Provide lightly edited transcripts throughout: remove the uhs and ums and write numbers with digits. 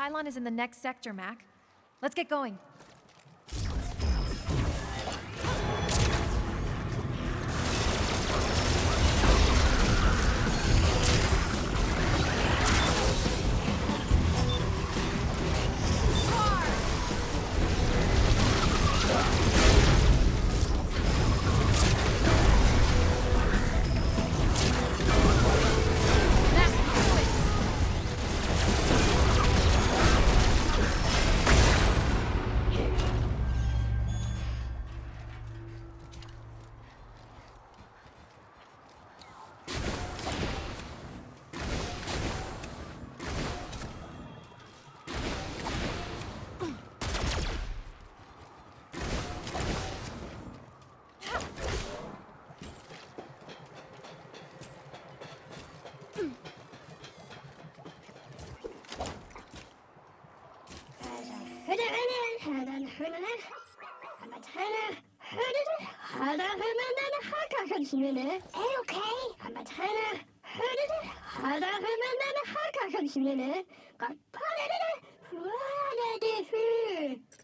Pylon is in the next sector, Mac. Let's get going.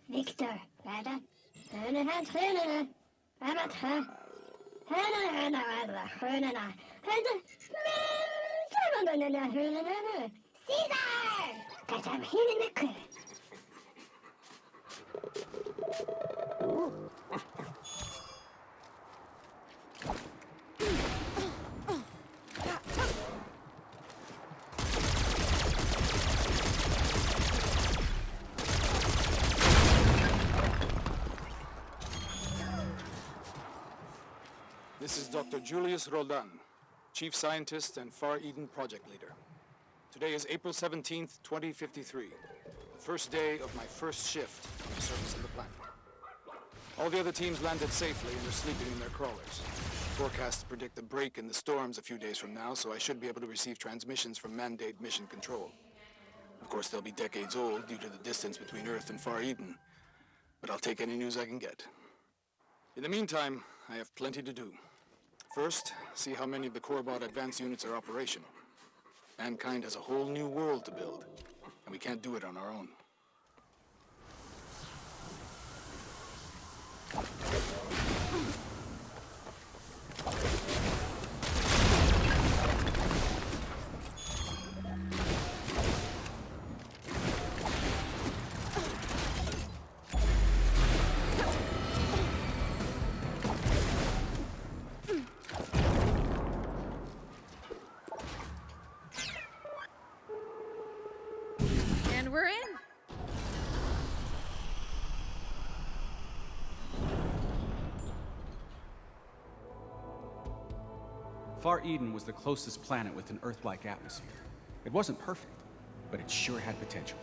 Victor, Caesar! This is Dr. Julius Roldan, Chief Scientist and Far Eden Project Leader. Today is April 17th, 2053, the first day of my first shift on the surface of the planet. All the other teams landed safely and are sleeping in their crawlers. Forecasts predict a break in the storms a few days from now, so I should be able to receive transmissions from Mandate Mission Control. Of course, they'll be decades old due to the distance between Earth and Far Eden, but I'll take any news I can get. In the meantime, I have plenty to do. First, see how many of the Corebot advanced units are operational. Mankind has a whole new world to build, and we can't do it on our own. And we're in. Far Eden was the closest planet with an Earth-like atmosphere. It wasn't perfect, but it sure had potential.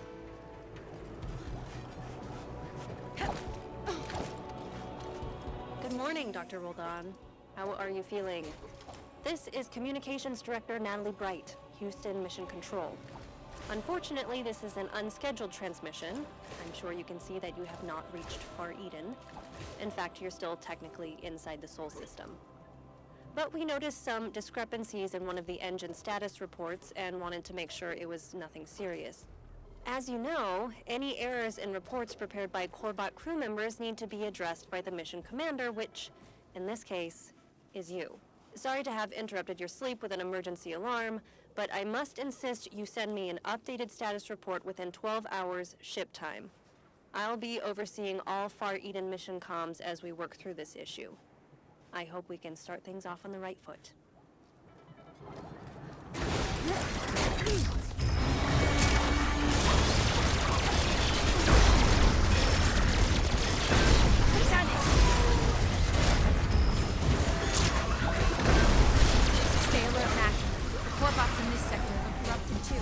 Good morning, Dr. Roldan. How are you feeling? This is Communications Director Natalie Bright, Houston Mission Control. Unfortunately, this is an unscheduled transmission. I'm sure you can see that you have not reached Far Eden. In fact, you're still technically inside the Sol system. But we noticed some discrepancies in one of the engine status reports and wanted to make sure it was nothing serious. As you know, any errors in reports prepared by Corebot crew members need to be addressed by the mission commander, which, in this case, is you. Sorry to have interrupted your sleep with an emergency alarm, but I must insist you send me an updated status report within 12 hours ship time. I'll be overseeing all Far Eden mission comms as we work through this issue. I hope we can start things off on the right foot. Stay alert, Mac. The Corebots in this sector are corrupted too.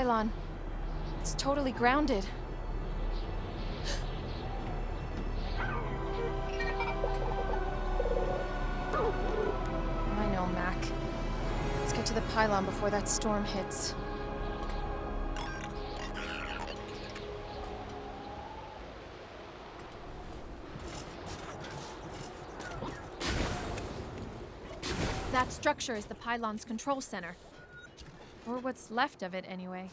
pylon. It's totally grounded. I know, Mac. Let's get to the pylon before that storm hits. That structure is the pylon's control center. Or what's left of it, anyway.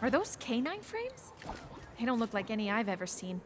Are those canine frames? They don't look like any I've ever seen.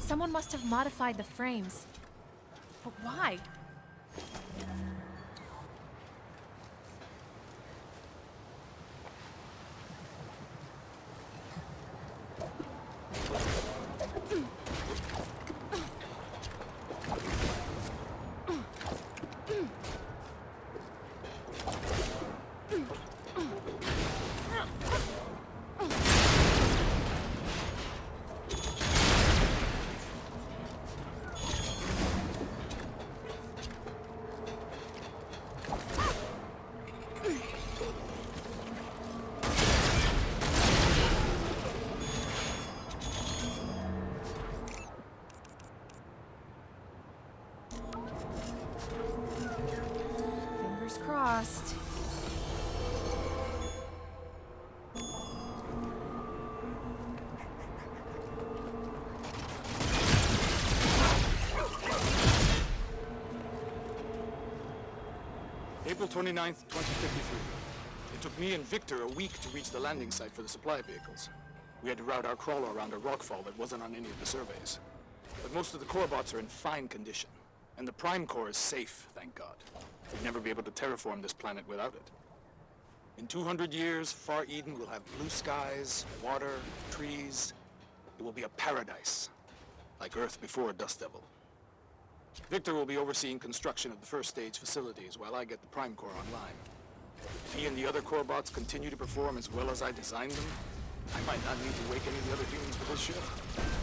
Someone must have modified the frames. But why? Fingers crossed. April 29th, 2053. It took me and Victor a week to reach the landing site for the supply vehicles. We had to route our crawler around a rockfall that wasn't on any of the surveys. But most of the core bots are in fine condition. And the prime core is safe, thank God. We'd never be able to terraform this planet without it. In 200 years, Far Eden will have blue skies, water, trees. It will be a paradise, like Earth before Dust Devil. Victor will be overseeing construction of the first stage facilities while I get the prime core online. If he and the other core bots continue to perform as well as I designed them, I might not need to wake any of the other humans for this shift.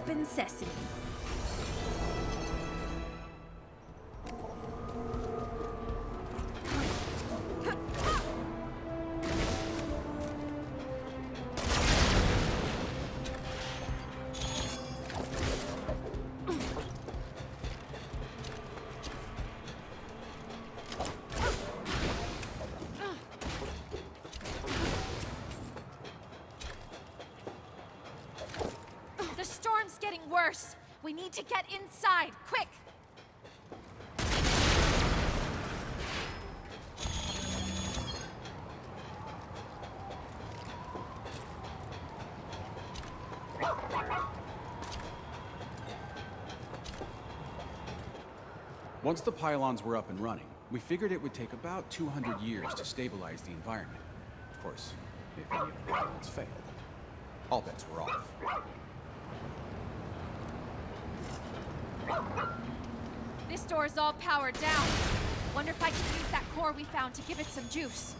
Open sesame. The storm's getting worse. We need to get inside, quick! Once the pylons were up and running, we figured it would take about 200 years to stabilize the environment. Of course, if any of the pylons failed. All bets were off. This door's all powered down. Wonder if I can use that core we found to give it some juice.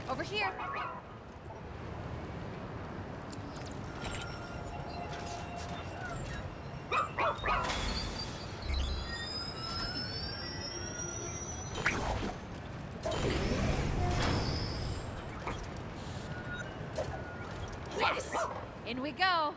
Over here. Yes! In we go.